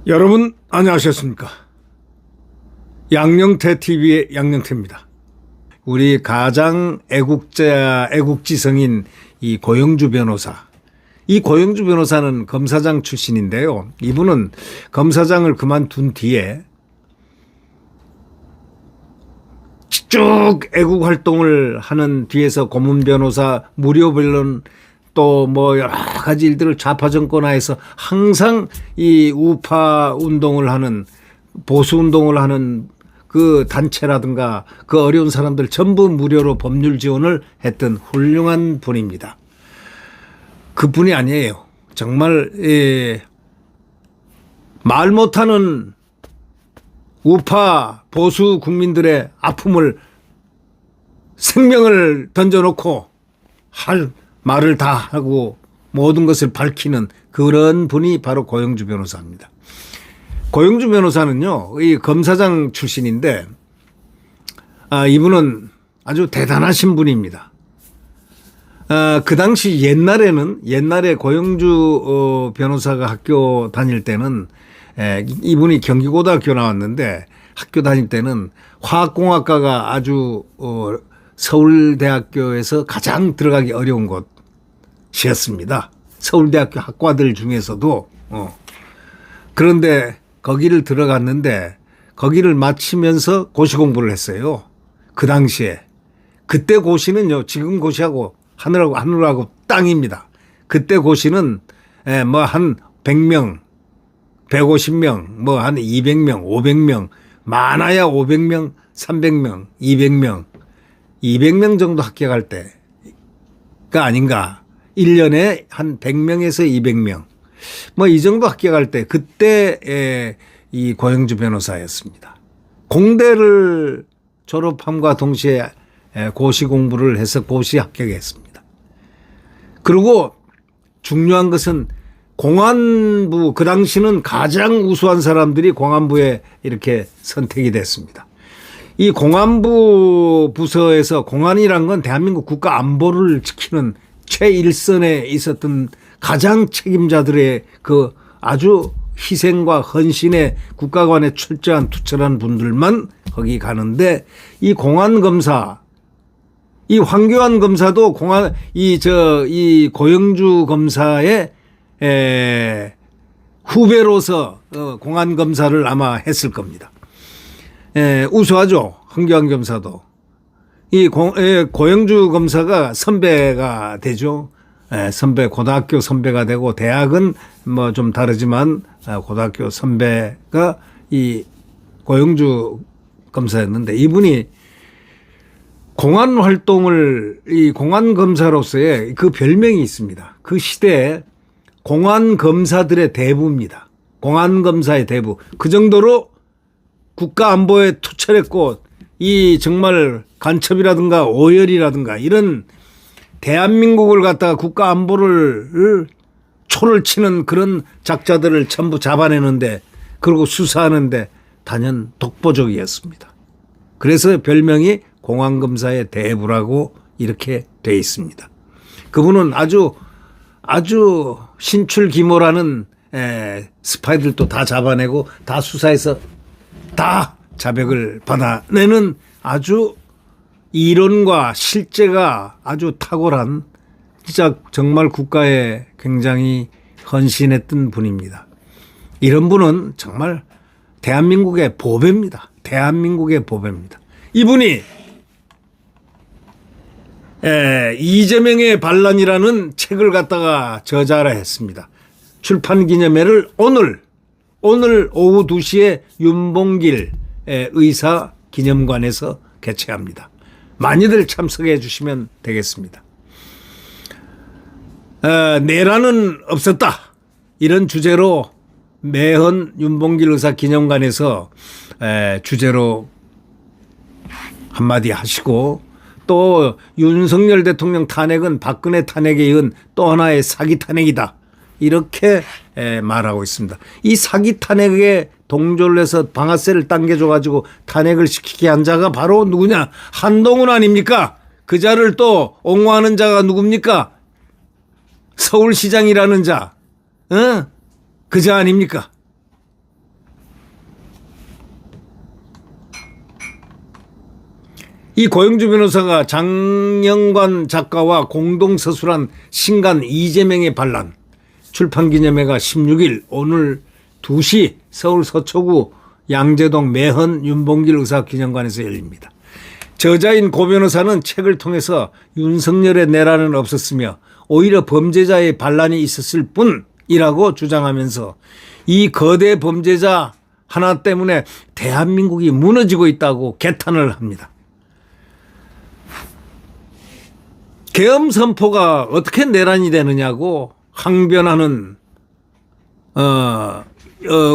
여러분 안녕하셨습니까? 양영태 TV의 양영태입니다. 우리 가장 애국지성인 이 고영주 변호사. 이 고영주 변호사는 검사장 출신인데요. 이분은 검사장을 그만둔 뒤에 쭉 애국 활동을 하는 뒤에서 고문 변호사, 무료 변론 또 뭐 여러 가지 일들을 좌파 정권하에서 항상 이 우파 운동을 하는 보수 운동을 하는 그 단체라든가 그 어려운 사람들 전부 무료로 법률 지원을 했던 훌륭한 분입니다. 그분이 아니에요. 정말 말 못하는 우파 보수 국민들의 아픔을 생명을 던져놓고 할 말을 다 하고 모든 것을 밝히는 그런 분이 바로 고영주 변호사입니다. 고영주 변호사는요, 이 검사장 출신인데, 이분은 아주 대단하신 분입니다. 그 당시 옛날에 고영주 변호사가 학교 다닐 때는 이분이 경기고등학교 나왔는데 학교 다닐 때는 화학공학과가 아주 서울대학교에서 가장 들어가기 어려운 곳이었습니다. 서울대학교 학과들 중에서도. 그런데 거기를 들어갔는데 거기를 마치면서 고시 공부를 했어요. 그 당시에. 그때 고시는요, 지금 고시하고 하늘하고 땅입니다. 그때 고시는 뭐 한 100명, 150명, 뭐 한 200명, 500명, 많아야 500명, 300명, 200명 정도 합격할 때가 아닌가. 1년에 한 100명에서 200명. 뭐 이 정도 합격할 때 그때 이 고영주 변호사였습니다. 공대를 졸업함과 동시에 고시 공부를 해서 고시 합격했습니다. 그리고 중요한 것은 공안부, 그 당시는 가장 우수한 사람들이 공안부에 이렇게 선택이 됐습니다. 이 공안부 부서에서 공안이란 건 대한민국 국가 안보를 지키는 최일선에 있었던 가장 책임자들의 그 아주 희생과 헌신에 국가관에 철저한 투철한 분들만 거기 가는데, 이 공안검사, 이 황교안 검사도 이 고영주 검사의 후배로서 공안검사를 아마 했을 겁니다. 우수하죠. 황교안 검사도. 이 고영주 검사가 선배가 되죠. 고등학교 선배가 되고, 대학은 뭐 좀 다르지만 고등학교 선배가 이 고영주 검사였는데, 이분이 공안 활동을, 이 공안 검사로서의 그 별명이 있습니다. 그 시대에 공안 검사들의 대부입니다. 공안 검사의 대부. 그 정도로 국가 안보에 투철했고, 이 정말 간첩이라든가 오열이라든가 이런 대한민국을 갖다가 국가 안보를 초를 치는 그런 작자들을 전부 잡아내는데, 그리고 수사하는데 단연 독보적이었습니다. 그래서 별명이 공안검사의 대부라고 이렇게 돼 있습니다. 그분은 아주 신출귀몰하는 스파이들도 다 잡아내고 다 수사해서 다 자백을 받아내는 아주 이론과 실제가 아주 탁월한, 진짜 정말 국가에 굉장히 헌신했던 분입니다. 이런 분은 정말 대한민국의 보배입니다. 대한민국의 보배입니다. 이분이 이재명의 반란이라는 책을 갖다가 저자라 했습니다. 출판 기념회를 오늘 오후 2시에 윤봉길 의사 기념관에서 개최합니다. 많이들 참석해 주시면 되겠습니다. 내란은 없었다, 이런 주제로 매헌 윤봉길 의사 기념관에서 주제로 한마디 하시고, 또 윤석열 대통령 탄핵은 박근혜 탄핵에 이은 또 하나의 사기 탄핵이다, 이렇게 말하고 있습니다. 이 사기 탄핵에 동조를 해서 방아쇠를 당겨줘가지고 탄핵을 시키게 한 자가 바로 누구냐? 한동훈 아닙니까? 그 자를 또 옹호하는 자가 누굽니까? 서울시장이라는 자, 그 자 아닙니까? 이 고영주 변호사가 장영관 작가와 공동 서술한 신간 이재명의 반란 출판기념회가 16일 오늘 2시 서울 서초구 양재동 매헌 윤봉길 의사기념관에서 열립니다. 저자인 고 변호사는 책을 통해서 윤석열의 내란은 없었으며 오히려 범죄자의 반란이 있었을 뿐이라고 주장하면서 이 거대 범죄자 하나 때문에 대한민국이 무너지고 있다고 개탄을 합니다. 계엄 선포가 어떻게 내란이 되느냐고 항변하는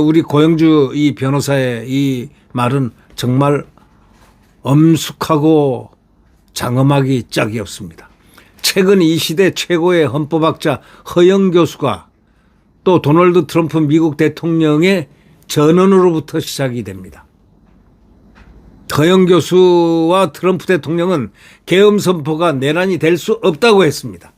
우리 고영주 이 변호사의 이 말은 정말 엄숙하고 장엄하기 짝이 없습니다. 최근 이 시대 최고의 헌법학자 허영 교수가 또 도널드 트럼프 미국 대통령의 전언으로부터 시작이 됩니다. 허영 교수와 트럼프 대통령은 계엄 선포가 내란이 될 수 없다고 했습니다.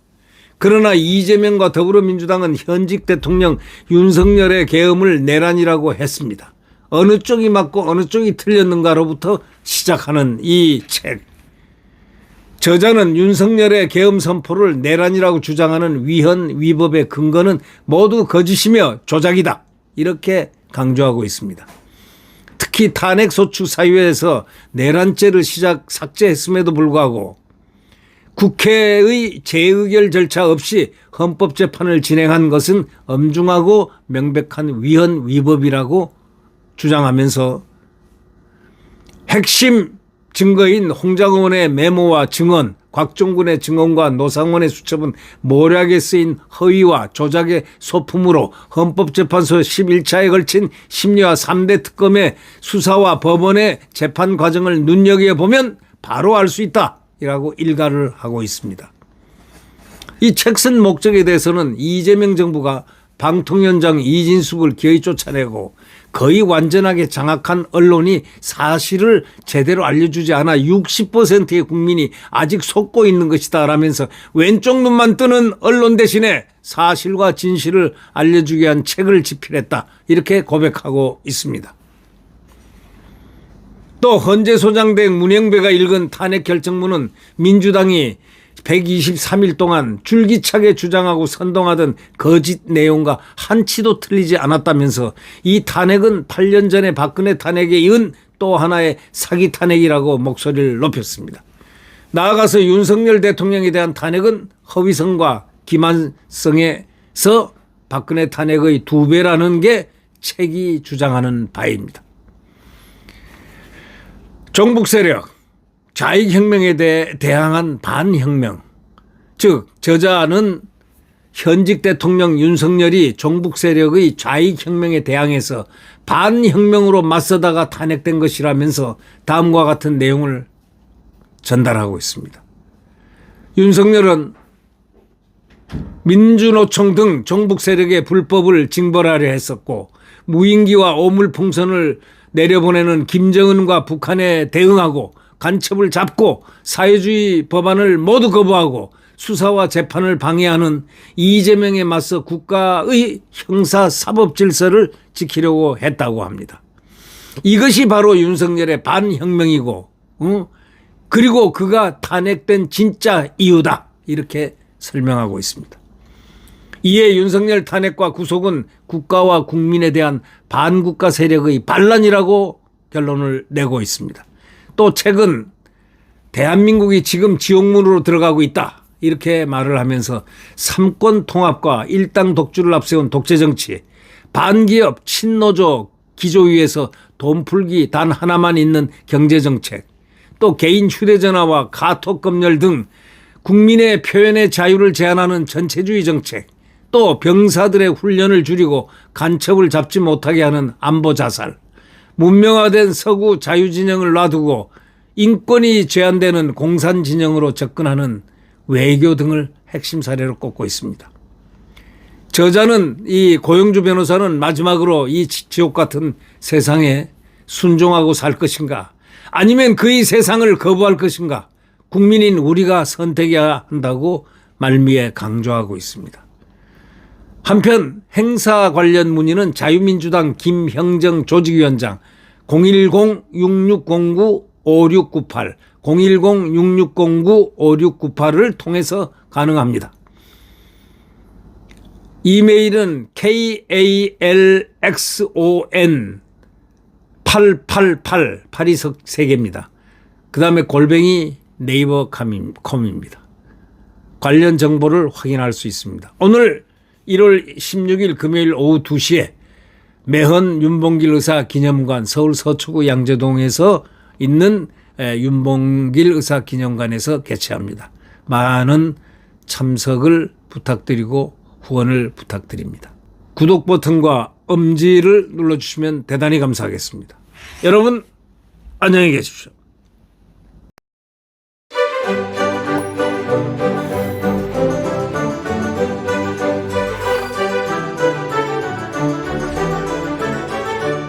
그러나 이재명과 더불어민주당은 현직 대통령 윤석열의 계엄을 내란이라고 했습니다. 어느 쪽이 맞고 어느 쪽이 틀렸는가로부터 시작하는 이 책. 저자는 윤석열의 계엄 선포를 내란이라고 주장하는 위헌 위법의 근거는 모두 거짓이며 조작이다. 이렇게 강조하고 있습니다. 특히 탄핵소추 사유에서 내란죄를 삭제했음에도 불구하고 국회의 재의결 절차 없이 헌법재판을 진행한 것은 엄중하고 명백한 위헌 위법이라고 주장하면서 핵심 증거인 홍장원의 메모와 증언, 곽종군의 증언과 노상원의 수첩은 모략에 쓰인 허위와 조작의 소품으로 헌법재판소 11차에 걸친 심리와 3대 특검의 수사와 법원의 재판 과정을 눈여겨보면 바로 알 수 있다. 이라고 일가를 하고 있습니다. 이 책 쓴 목적에 대해서는 이재명 정부가 방통위원장 이진숙을 기어이 쫓아내고 거의 완전하게 장악한 언론이 사실을 제대로 알려주지 않아 60%의 국민이 아직 속고 있는 것이다 라면서 왼쪽 눈만 뜨는 언론 대신에 사실과 진실을 알려주기 위한 책을 집필했다. 이렇게 고백하고 있습니다. 또 헌재 소장된 문영배가 읽은 탄핵 결정문은 민주당이 123일 동안 줄기차게 주장하고 선동하던 거짓 내용과 한치도 틀리지 않았다면서 이 탄핵은 8년 전에 박근혜 탄핵에 이은 또 하나의 사기 탄핵이라고 목소리를 높였습니다. 나아가서 윤석열 대통령에 대한 탄핵은 허위성과 기만성에서 박근혜 탄핵의 2배라는 게 책이 주장하는 바입니다. 종북 세력, 좌익혁명에 대항한 반혁명, 즉 저자는 현직 대통령 윤석열이 종북 세력의 좌익혁명에 대항해서 반혁명으로 맞서다가 탄핵된 것이라면서 다음과 같은 내용을 전달하고 있습니다. 윤석열은 민주노총 등 종북 세력의 불법을 징벌하려 했었고 무인기와 오물풍선을 내려보내는 김정은과 북한에 대응하고 간첩을 잡고 사회주의 법안을 모두 거부하고 수사와 재판을 방해하는 이재명에 맞서 국가의 형사사법 질서를 지키려고 했다고 합니다. 이것이 바로 윤석열의 반혁명이고 그리고 그가 탄핵된 진짜 이유다. 이렇게 설명하고 있습니다. 이에 윤석열 탄핵과 구속은 국가와 국민에 대한 반국가 세력의 반란이라고 결론을 내고 있습니다. 또 책은 대한민국이 지금 지옥문으로 들어가고 있다. 이렇게 말을 하면서 삼권 통합과 일당 독주를 앞세운 독재정치, 반기업, 친노조 기조위에서 돈풀기 단 하나만 있는 경제정책, 또 개인 휴대전화와 카톡 검열 등 국민의 표현의 자유를 제한하는 전체주의 정책, 또 병사들의 훈련을 줄이고 간첩을 잡지 못하게 하는 안보 자살, 문명화된 서구 자유진영을 놔두고 인권이 제한되는 공산진영으로 접근하는 외교 등을 핵심 사례로 꼽고 있습니다. 저자는 이 고영주 변호사는 마지막으로 이 지옥 같은 세상에 순종하고 살 것인가 아니면 그의 세상을 거부할 것인가 국민인 우리가 선택해야 한다고 말미에 강조하고 있습니다. 한편 행사 관련 문의는 자유민주당 김형정 조직위원장 010-6609-5698 010-6609-5698을 통해서 가능합니다. 이메일은 kalxon 888 8이 3개입니다. 그 다음에 골뱅이 네이버컴입니다. 관련 정보를 확인할 수 있습니다. 오늘 1월 16일 금요일 오후 2시에 매헌 윤봉길 의사 기념관 서울 서초구 양재동에서 있는 윤봉길 의사 기념관에서 개최합니다. 많은 참석을 부탁드리고 후원을 부탁드립니다. 구독 버튼과 엄지를 눌러주시면 대단히 감사하겠습니다. 여러분 안녕히 계십시오.